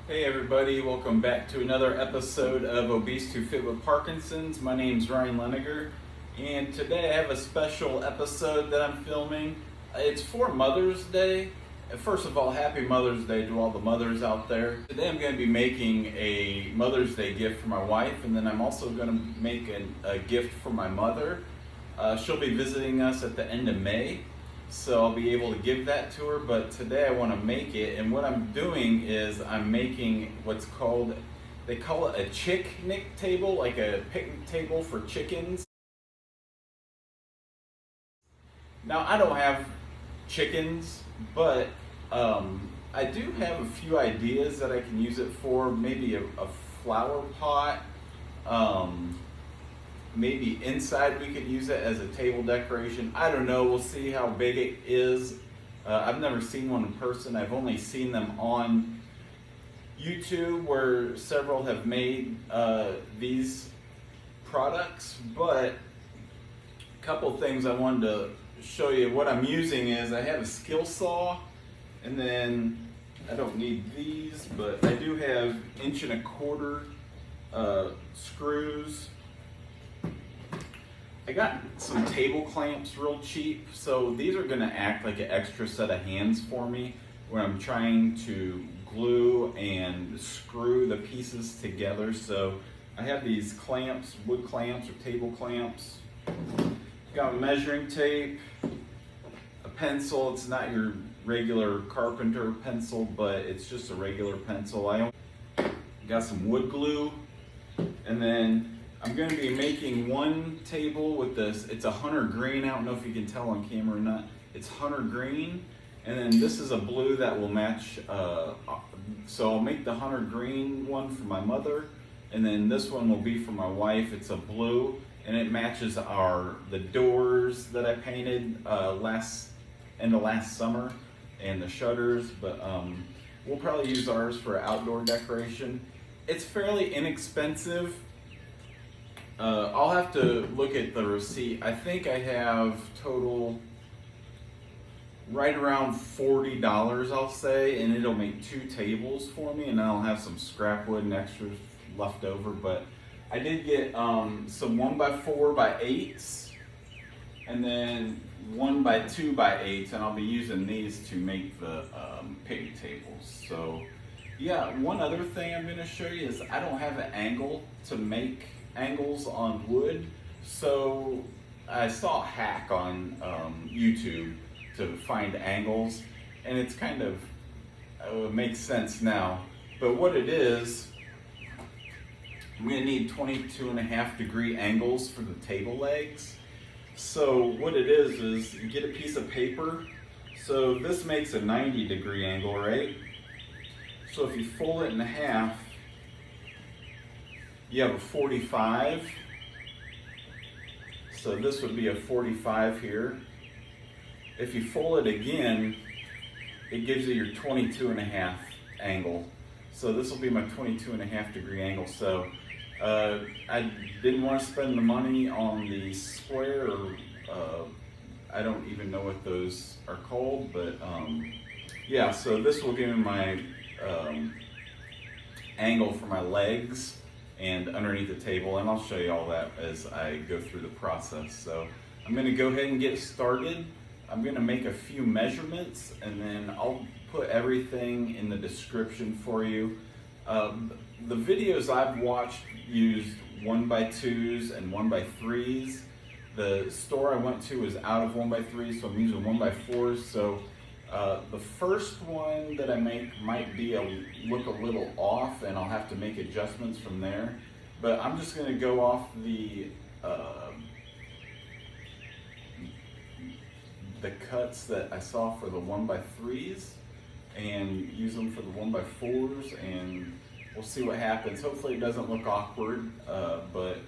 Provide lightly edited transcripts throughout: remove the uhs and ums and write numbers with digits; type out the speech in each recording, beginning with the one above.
Hey everybody, welcome back to another episode of Obese to Fit with Parkinson's. My name's Ryan Leniger, and today I have a special episode that I'm filming. It's for Mother's Day. First of all, happy Mother's Day to all the mothers out there. Today I'm going to be making a Mother's Day gift for my wife, and then I'm also going to make a gift for my mother. She'll be visiting us at the end of May, so I'll be able to give that to her, but today I want to make it, and what I'm doing is I'm making what's called, they call it a chick-nick table, like a picnic table for chickens. Now, I don't have chickens, but I do have a few ideas that I can use it for, maybe a flower pot. Maybe inside we could use it as a table decoration. I don't know, we'll see how big it is. I've never seen one in person. I've only seen them on YouTube where several have made these products, but a couple things I wanted to show you. What I'm using is I have a skill saw, and then I don't need these, but I do have 1.25 screws. I got some table clamps real cheap, so these are gonna act like an extra set of hands for me when I'm trying to glue and screw the pieces together. So I have these clamps, wood clamps or table clamps. Got measuring tape, a pencil. It's not your regular carpenter pencil, but it's just a regular pencil. I got some wood glue, and then I'm going to be making one table with this. It's a hunter green. I don't know if you can tell on camera or not. It's hunter green, and then this is a blue that will match. So I'll make the hunter green one for my mother, and then this one will be for my wife. It's a blue, and it matches the doors that I painted end of last summer, and the shutters. But we'll probably use ours for outdoor decoration. It's fairly inexpensive. I'll have to look at the receipt. I think I have total right around $40, I'll say, and it'll make 2 tables for me, and then I'll have some scrap wood and extras left over. But I did get some 1x4x8s, and then 1x2x8s, and I'll be using these to make the picnic tables. So yeah, one other thing I'm going to show you is I don't have an angle to make angles on wood, so I saw a hack on YouTube to find angles, and it's kind of it makes sense now. But what it is, I'm going to need 22.5-degree angles for the table legs. So what it is you get a piece of paper. So this makes a 90-degree angle, right? So if you fold it in half, you have a 45, so this would be a 45 here. If you fold it again, it gives you your 22.5 angle. So this will be my 22.5-degree angle. So I didn't want to spend the money on the square, or I don't even know what those are called, but yeah, so this will give me my angle for my legs and underneath the table, and I'll show you all that as I go through the process. So I'm going to go ahead and get started. I'm going to make a few measurements, and then I'll put everything in the description for you. The videos I've watched used 1x2s and 1x3s. The store I went to was out of 1x3s, so I'm using 1x4s. So the first one that I make might look a little off, and I'll have to make adjustments from there. But I'm just going to go off the cuts that I saw for the 1x3s and use them for the 1x4s, and we'll see what happens. Hopefully it doesn't look awkward, but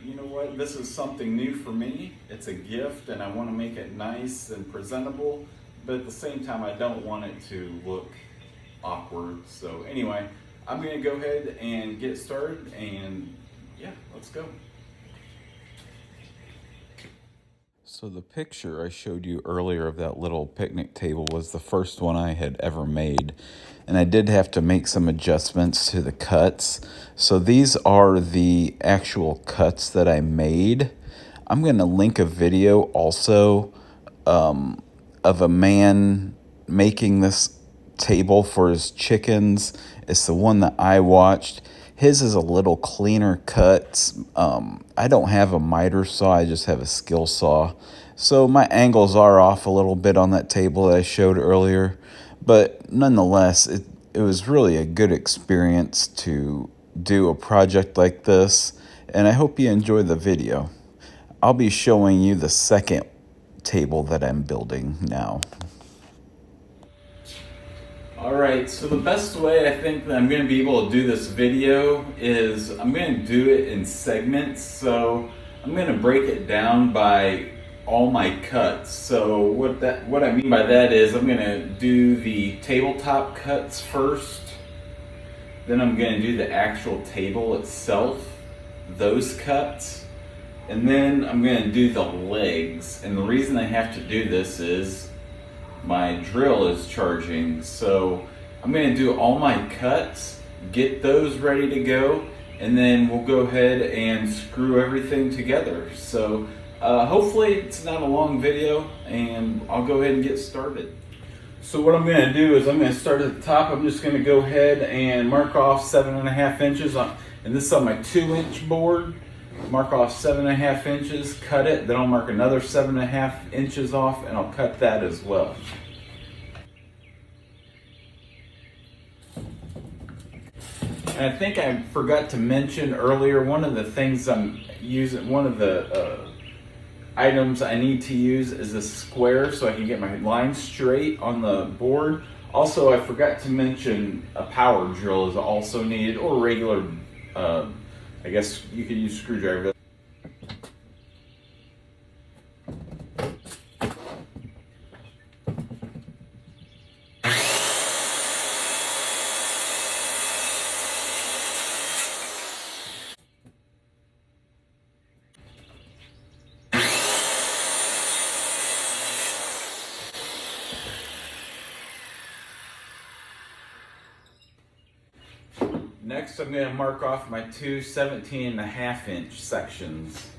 you know what? This is something new for me. It's a gift, and I want to make it nice and presentable. But at the same time, I don't want it to look awkward. So anyway, I'm going to go ahead and get started, and yeah, let's go. So the picture I showed you earlier of that little picnic table was the first one I had ever made. And I did have to make some adjustments to the cuts. So these are the actual cuts that I made. I'm going to link a video also of a man making this table for his chickens. It's the one that I watched. His is a little cleaner cut. I don't have a miter saw, I just have a skill saw. So my angles are off a little bit on that table that I showed earlier. But nonetheless, it was really a good experience to do a project like this. And I hope you enjoy the video. I'll be showing you the second table that I'm building now. Alright, so the best way I think that I'm going to be able to do this video is I'm going to do it in segments. So I'm going to break it down by all my cuts. So what I mean by that is I'm going to do the tabletop cuts first. Then I'm going to do the actual table itself, those cuts. And then I'm going to do the legs. And the reason I have to do this is my drill is charging. So I'm going to do all my cuts, get those ready to go, and then we'll go ahead and screw everything together. So hopefully it's not a long video, and I'll go ahead and get started. So what I'm going to do is I'm going to start at the top. I'm just going to go ahead and mark off 7.5 inches on, and this is on my 2-inch board. Mark off 7.5 inches, cut it, then I'll mark another 7.5 inches off, and I'll cut that as well. And I think I forgot to mention earlier, one of the things I'm using, one of the items I need to use is a square so I can get my line straight on the board. Also, I forgot to mention a power drill is also needed, or regular, I guess you could use screwdriver. Next, I'm going to mark off my two 17.5 inch sections.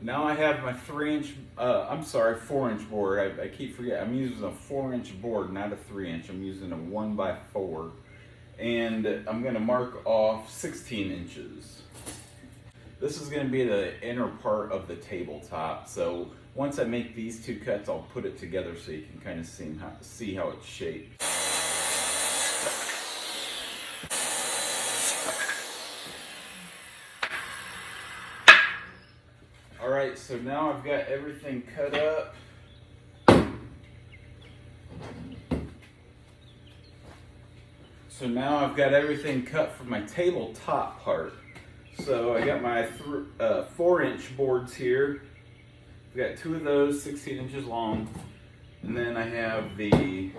Now I have my 4-inch board. I keep forgetting, I'm using a 4-inch board, not a 3-inch. I'm using a 1x4. And I'm going to mark off 16 inches. This is going to be the inner part of the tabletop. So once I make these two cuts, I'll put it together so you can kind of see how it's shaped. Alright, so now I've got everything cut up. So now I've got everything cut for my tabletop part. So I got my 4-inch boards here. I've got two of those, 16 inches long. And then I have the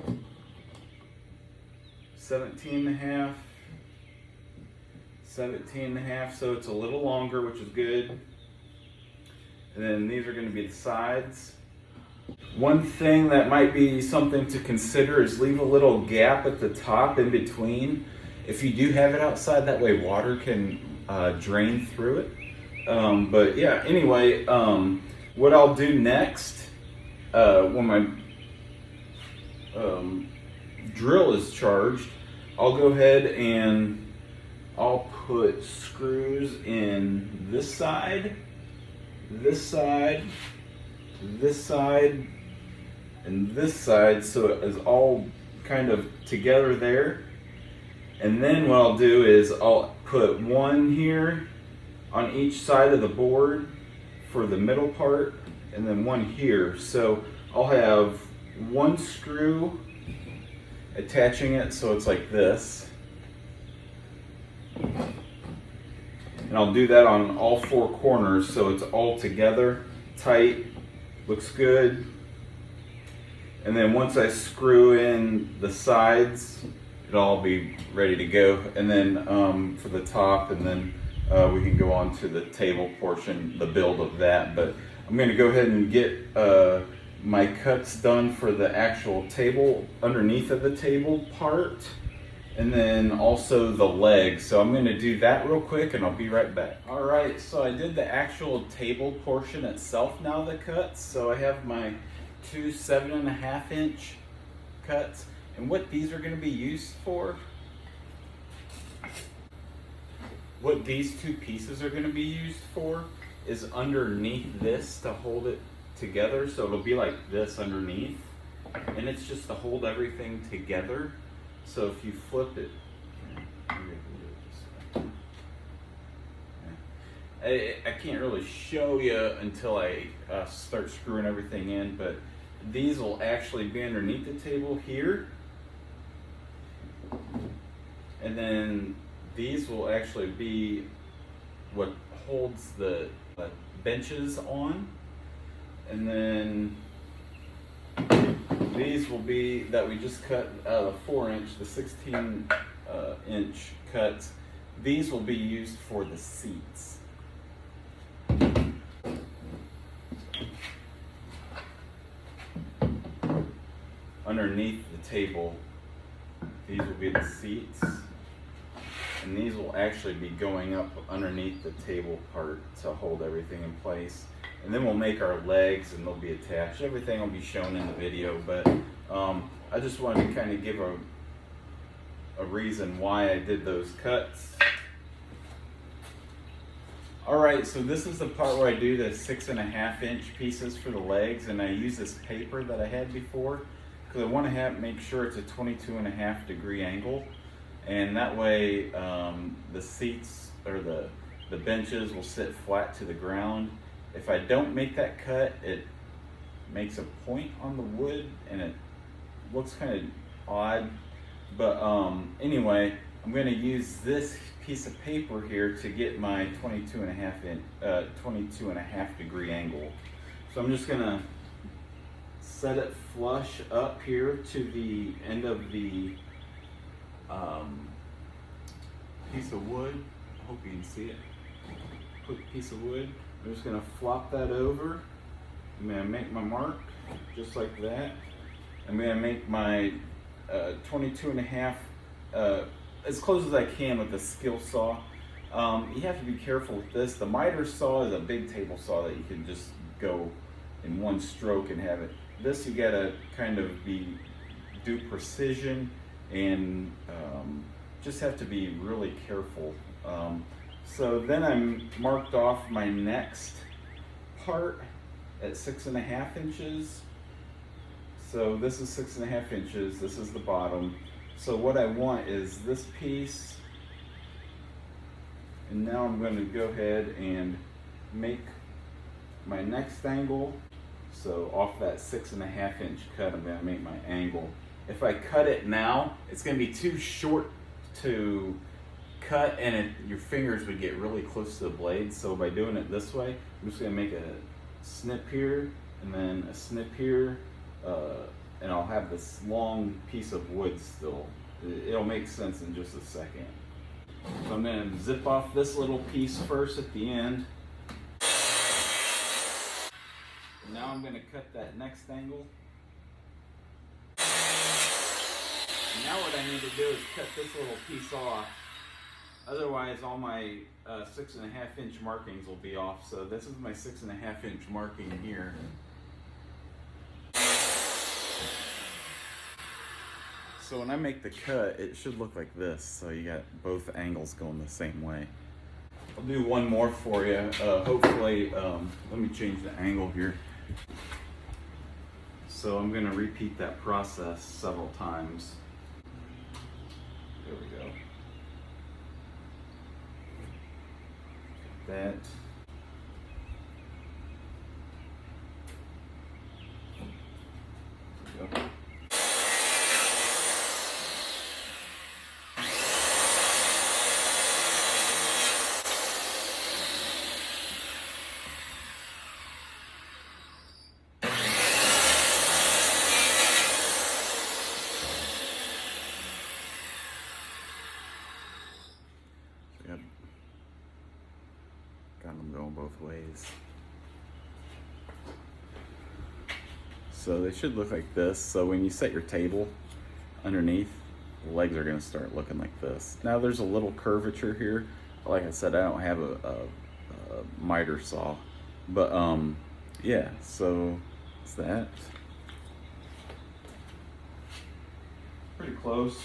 17.5, so it's a little longer, which is good. And then these are going to be the sides. One thing that might be something to consider is leave a little gap at the top in between. If you do have it outside, that way water can drain through it. But yeah, anyway, what I'll do next, when my drill is charged, I'll go ahead and I'll put screws in this side, this side, this side, and this side, so it is all kind of together there. And then what I'll do is I'll put one here on each side of the board for the middle part, and then one here. So I'll have one screw attaching it so it's like this. And I'll do that on all four corners so it's all together, tight, looks good. And then once I screw in the sides, it'll all be ready to go. And then for the top, and then we can go on to the table portion, the build of that. But I'm gonna go ahead and get my cuts done for the actual table, underneath of the table part, and then also the legs. So I'm gonna do that real quick and I'll be right back. All right, so I did the actual table portion itself now, the cuts. So I have my two 7.5 inch cuts, and what these are gonna be used for, what these two pieces are gonna be used for is underneath this to hold it together. So it'll be like this underneath, and it's just to hold everything together. So if you flip it, I can't really show you until I start screwing everything in, but these will actually be underneath the table here, and then these will actually be what holds the benches on, and then these will be that we just cut out of the 4 inch, the 16 inch cuts. These will be used for the seats. Underneath the table, these will be the seats, and these will actually be going up underneath the table part to hold everything in place. And then we'll make our legs and they'll be attached. Everything will be shown in the video, but I just wanted to kind of give a reason why I did those cuts. All right, so this is the part where I do the 6.5 inch pieces for the legs, and I use this paper that I had before because I want to make sure it's a 22.5 degree angle, and that way the seats or the benches will sit flat to the ground. If I don't make that cut, it makes a point on the wood and it looks kind of odd. But anyway, I'm going to use this piece of paper here to get my 22.5 degree angle. So I'm just going to set it flush up here to the end of the piece of wood. I hope you can see it. Quick piece of wood. I'm just going to flop that over. I'm going to make my mark just like that. I'm going to make my 22.5 as close as I can with a skill saw. You have to be careful with this. The miter saw is a big table saw that you can just go in one stroke and have it. This you got to kind of do precision and just have to be really careful. So then I marked off my next part at 6.5 inches. So this is 6.5 inches, this is the bottom. So what I want is this piece, and now I'm going to go ahead and make my next angle. So off that 6.5 inch cut, I'm going to make my angle. If I cut it now, it's going to be too short to cut, and your fingers would get really close to the blade. So by doing it this way, I'm just going to make a snip here and then a snip here, and I'll have this long piece of wood still. It'll make sense in just a second. So I'm going to zip off this little piece first at the end. And now I'm going to cut that next angle. And now what I need to do is cut this little piece off. Otherwise, all my 6.5 inch markings will be off. So this is my 6.5 inch marking here. So when I make the cut, it should look like this. So you got both angles going the same way. I'll do one more for you. Hopefully, let me change the angle here. So I'm going to repeat that process several times. There we go. That. There we go. ways. So they should look like this. So when you set your table underneath, the legs are going to start looking like this. Now there's a little curvature here. Like I said, I don't have a miter saw, but yeah, so it's that. Pretty close.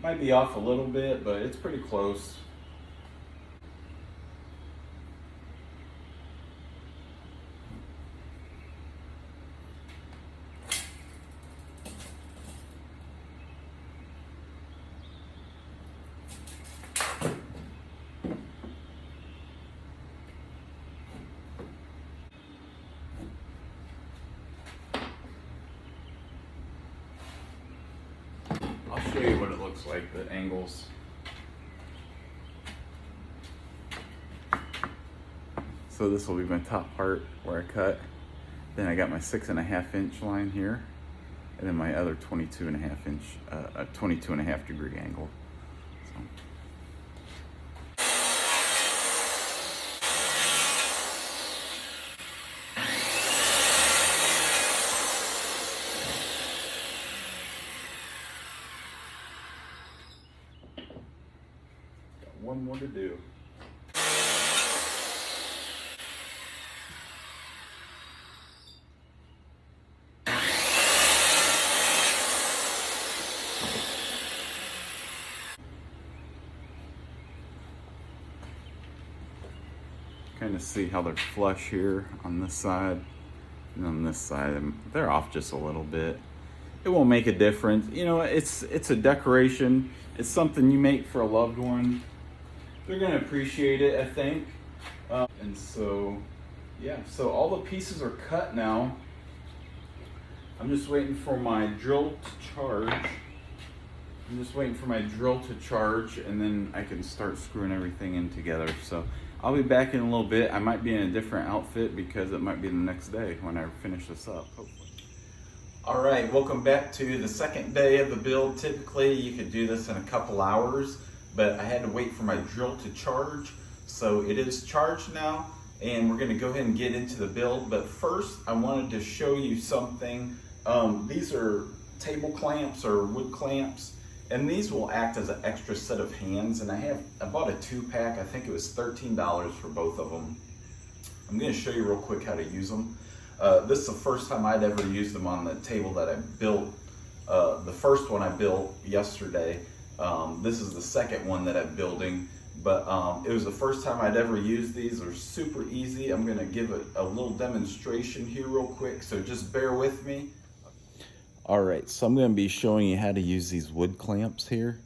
Might be off a little bit, but it's pretty close. I'll show you what it looks like, the angles. So this will be my top part where I cut. Then I got my 6.5 inch line here, and then my other 22.5 inch, 22.5 degree angle. So. Got one more to do. Kind of see how they're flush here on this side and on this side. They're off just a little bit. It won't make a difference. You know, it's a decoration. It's something you make for a loved one. They're gonna appreciate it, I think. And so, yeah, so all the pieces are cut now. I'm just waiting for my drill to charge. And then I can start screwing everything in together. So I'll be back in a little bit. I might be in a different outfit because it might be the next day when I finish this up, hopefully. All right, welcome back to the second day of the build. Typically you could do this in a couple hours, but I had to wait for my drill to charge. So it is charged now, and we're gonna go ahead and get into the build. But first, I wanted to show you something. These are table clamps or wood clamps, and these will act as an extra set of hands. And I bought a 2-pack. I think it was $13 for both of them. I'm gonna show you real quick how to use them. This is the first time I'd ever used them on the table that I built. The first one I built yesterday. This is the second one that I'm building, but it was the first time I'd ever used these. They're super easy. I'm gonna give a little demonstration here real quick, so just bear with me. All right, so I'm gonna be showing you how to use these wood clamps here,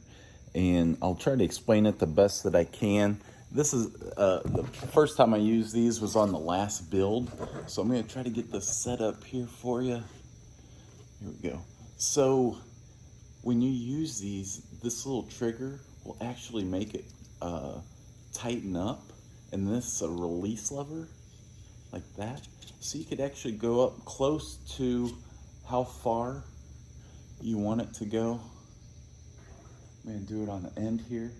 and I'll try to explain it the best that I can. This is the first time I used these was on the last build, so I'm gonna try to get this set up here for you. Here we go. So when you use these, this little trigger will actually make it tighten up, and this is a release lever like that. So you could actually go up close to how far you want it to go. I'm gonna do it on the end here.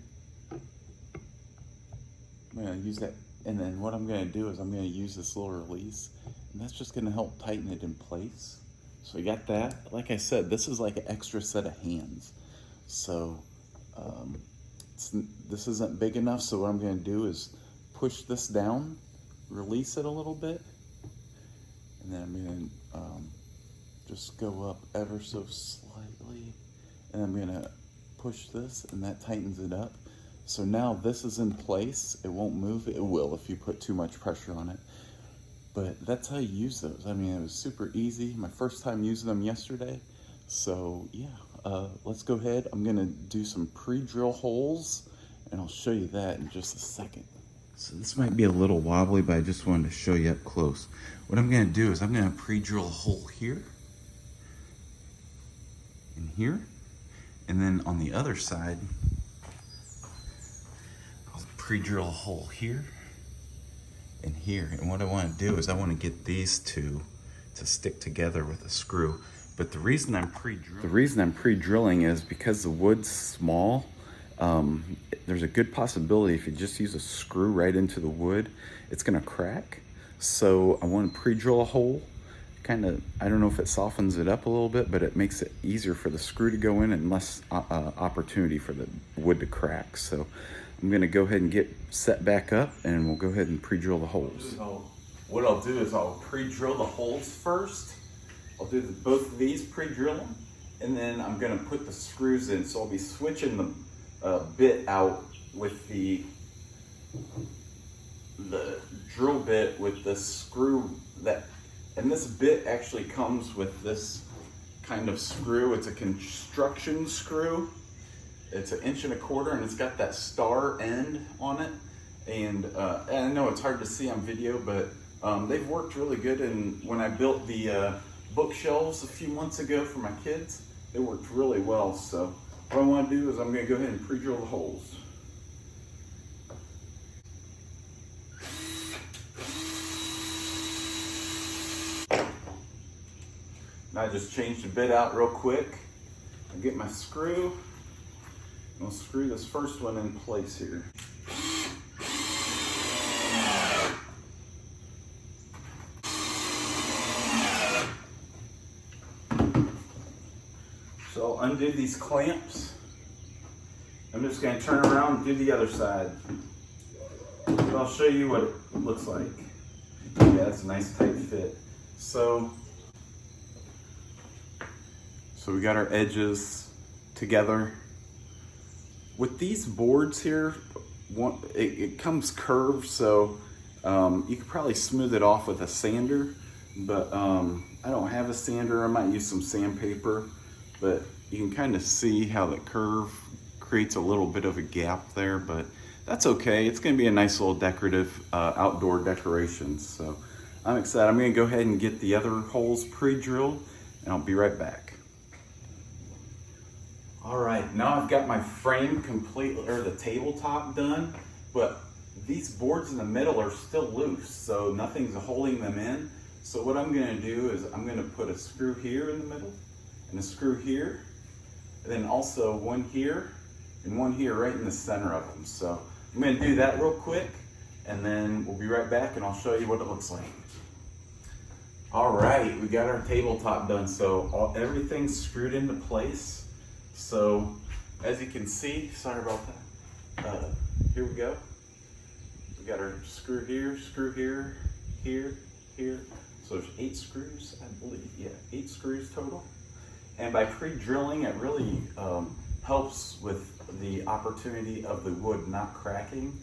I'm gonna use that, and then what I'm gonna do is I'm gonna use this little release, and that's just gonna help tighten it in place. So you got that. Like I said, this is like an extra set of hands. So this isn't big enough, so what I'm gonna do is push this down, release it a little bit, and then I'm gonna just go up ever so slightly, and I'm gonna push this, and that tightens it up. So now this is in place. It won't move. It will if you put too much pressure on it. But that's how you use those. I mean, it was super easy. My first time using them yesterday. So yeah, let's go ahead. I'm gonna do some pre-drill holes, and I'll show you that in just a second. So this might be a little wobbly, but I just wanted to show you up close. What I'm gonna do is I'm gonna pre-drill a hole here, and here, and then on the other side, I'll pre-drill a hole here and here. And what I want to do is I want to get these two to stick together with a screw. But the reason I'm pre-drilling is because the wood's small, there's a good possibility if you just use a screw right into the wood, it's gonna crack. So I want to pre-drill a hole. Kind of, I don't know if it softens it up a little bit, but it makes it easier for the screw to go in and less opportunity for the wood to crack. So I'm gonna go ahead and get set back up and we'll go ahead and pre-drill the holes. What I'll do is I'll pre-drill the holes first. I'll do both of these, pre-drill them, and then I'm gonna put the screws in. So I'll be switching the bit out with the drill bit with the screw and this bit actually comes with this kind of screw. It's a construction screw. It's 1.25 inches and it's got that star end on it. And I know it's hard to see on video, but they've worked really good. And when I built the bookshelves a few months ago for my kids, they worked really well. So what I want to do is I'm going to go ahead and pre-drill the holes. Now I just changed the bit out real quick. I'll get my screw, and I'll screw this first one in place here. So I'll undo these clamps. I'm just going to turn around and do the other side. So I'll show you what it looks like. Yeah, that's a nice tight fit. So we got our edges together. With these boards here, it comes curved, so you could probably smooth it off with a sander, but I don't have a sander. I might use some sandpaper, but you can kind of see how the curve creates a little bit of a gap there, but that's okay. It's gonna be a nice little decorative outdoor decoration. So I'm excited. I'm gonna go ahead and get the other holes pre-drilled, and I'll be right back. All right, now I've got my frame completely, or the tabletop done, but these boards in the middle are still loose, so nothing's holding them in. So what I'm gonna do is I'm gonna put a screw here in the middle, and a screw here, and then also one here, and one here right in the center of them. So I'm gonna do that real quick, and then we'll be right back and I'll show you what it looks like. All right, we got our tabletop done, so everything's screwed into place. So as you can see, sorry about that, here we go. We got our screw here, here. So there's 8 screws, I believe, yeah, 8 screws total. And by pre-drilling, it really helps with the opportunity of the wood not cracking.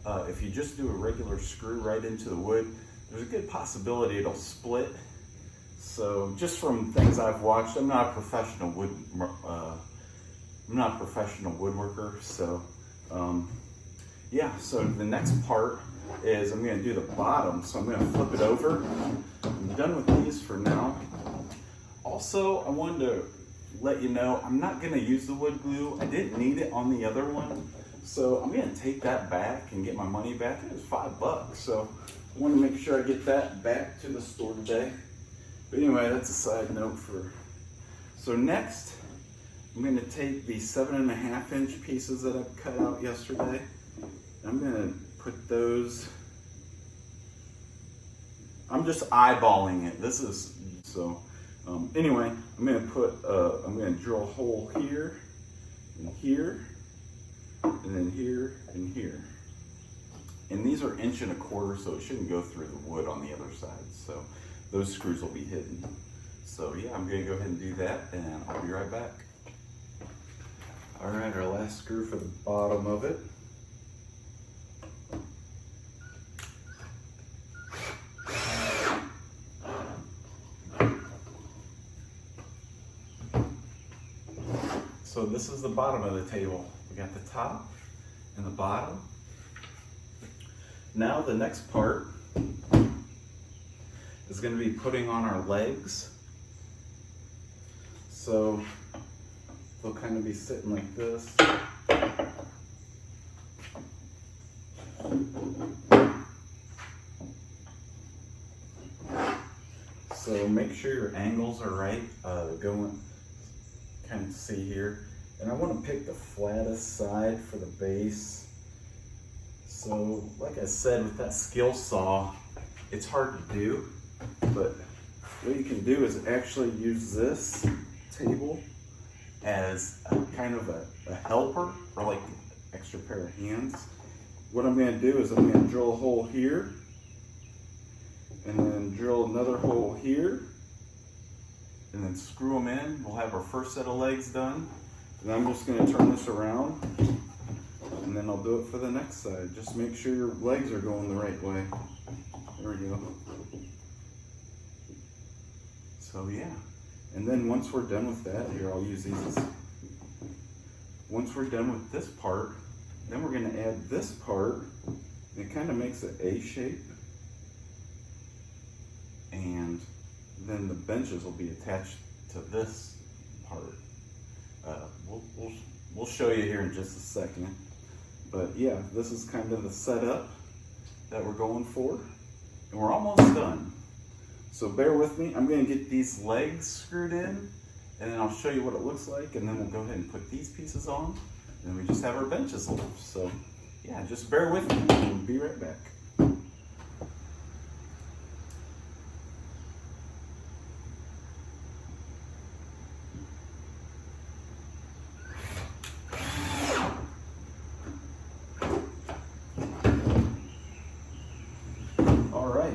If you just do a regular screw right into the wood, there's a good possibility it'll split. So just from things I've watched, I'm not a professional woodworker, so yeah, so the next part is I'm going to do the bottom, so I'm going to flip it over. I'm done with these for now. Also, I wanted to let you know I'm not going to use the wood glue. I didn't need it on the other one, so I'm going to take that back and get my money back. It was $5, so I want to make sure I get that back to the store today. But anyway, that's a side note so next, I'm going to take the 7.5 inch pieces that I've cut out yesterday. I'm going to put those, I'm just eyeballing it. This is, so anyway, I'm going to drill a hole here, and here, and then here, and here. And these are 1.25 inches, so it shouldn't go through the wood on the other side. So those screws will be hidden. So yeah, I'm going to go ahead and do that, and I'll be right back. All right, our last screw for the bottom of it. So this is the bottom of the table. We got the top and the bottom. Now the next part is going to be putting on our legs. So they'll kind of be sitting like this. So make sure your angles are right. Kind of see here. And I want to pick the flattest side for the base. So, like I said, with that skill saw, it's hard to do, but what you can do is actually use this table as a kind of a helper, or like extra pair of hands. What I'm going to do is I'm going to drill a hole here, and then drill another hole here, and then screw them in. We'll have our first set of legs done. And I'm just going to turn this around, and then I'll do it for the next side. Just make sure your legs are going the right way. There we go. So yeah. And then once we're done with that, here I'll use these. Once we're done with this part, then we're going to add this part. It kind of makes an A shape. And then the benches will be attached to this part. We'll show you here in just a second. But yeah, this is kind of the setup that we're going for. And we're almost done. So bear with me. I'm going to get these legs screwed in, and then I'll show you what it looks like, and then we'll go ahead and put these pieces on, and then we just have our benches left. So yeah, just bear with me. We'll be right back.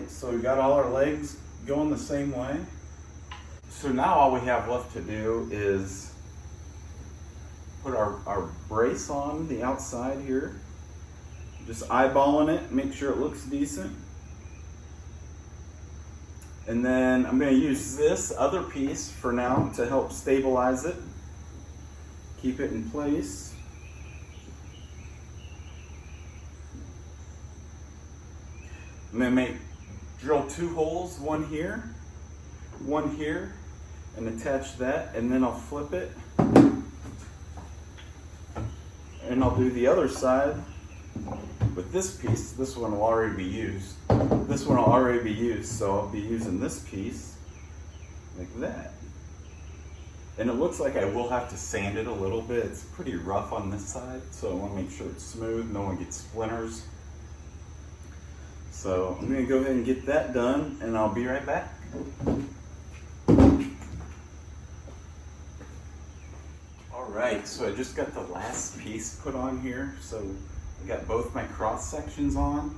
So we got all our legs going the same way. So now all we have left to do is put our brace on the outside here. Just eyeballing it, make sure it looks decent. And then I'm going to use this other piece for now to help stabilize it. Keep it in place. I'm going to drill 2 holes, one here, and attach that, and then I'll flip it. And I'll do the other side with this piece. This one will already be used. So I'll be using this piece like that. And it looks like I will have to sand it a little bit. It's pretty rough on this side, so I want to make sure it's smooth, no one gets splinters. So I'm going to go ahead and get that done, and I'll be right back. Alright, so I just got the last piece put on here. So I got both my cross sections on,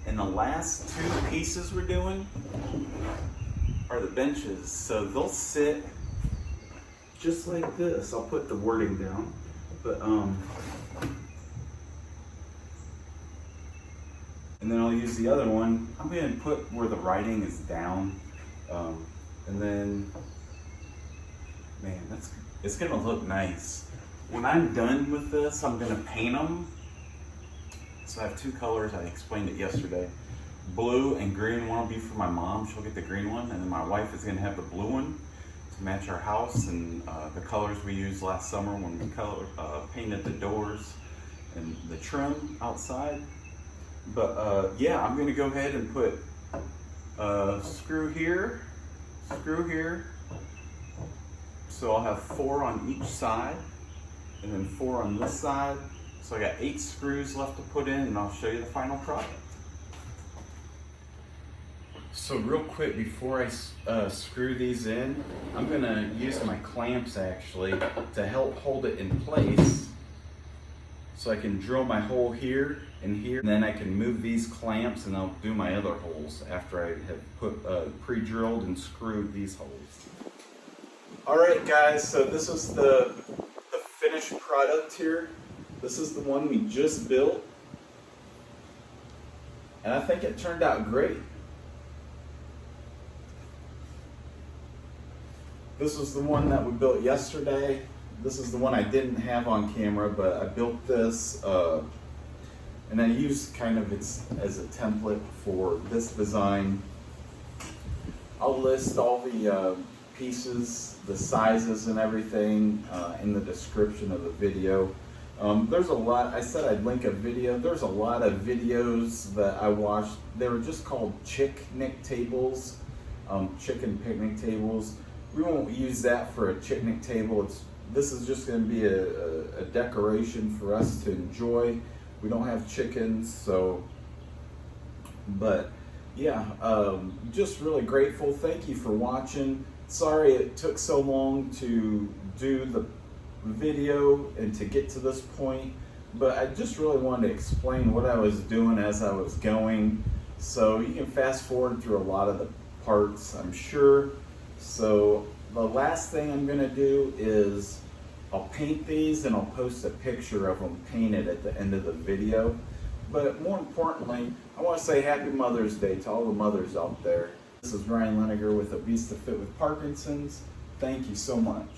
and the last 2 pieces we're doing are the benches. So they'll sit just like this. I'll put the wording down, but and then I'll use the other one. I'm going to put where the writing is down. And then, man, it's going to look nice. When I'm done with this, I'm going to paint them. So I have 2 colors. I explained it yesterday. Blue and green. One will be for my mom. She'll get the green one. And then my wife is going to have the blue one to match our house. And the colors we used last summer when we painted the doors and the trim outside. But yeah, I'm going to go ahead and put screw here. So I'll have 4 on each side, and then 4 on this side. So I got 8 screws left to put in, and I'll show you the final product. So real quick, before I screw these in, I'm going to use my clamps actually to help hold it in place. So I can drill my hole here and here, and then I can move these clamps and I'll do my other holes after I have put pre-drilled and screwed these holes. Alright guys, so this is the finished product here. This is the one we just built. And I think it turned out great. This was the one that we built yesterday. This is the one I didn't have on camera, but I built this and I used kind of it as a template for this design. I'll list all the pieces, the sizes and everything in the description of the video. There's a lot, I said I'd link a video. There's a lot of videos that I watched. They were just called chick-nick tables, chicken picnic tables. We won't use that for a chick-nick table. this is just going to be a decoration for us to enjoy. We don't have chickens, so, but yeah, just really grateful. Thank you for watching. Sorry it took so long to do the video and to get to this point, but I just really wanted to explain what I was doing as I was going. So you can fast forward through a lot of the parts, I'm sure. So the last thing I'm gonna do is I'll paint these and I'll post a picture of them painted at the end of the video. But more importantly, I want to say Happy Mother's Day to all the mothers out there. This is Ryan Leniger with Obese to Fit with Parkinson's. Thank you so much.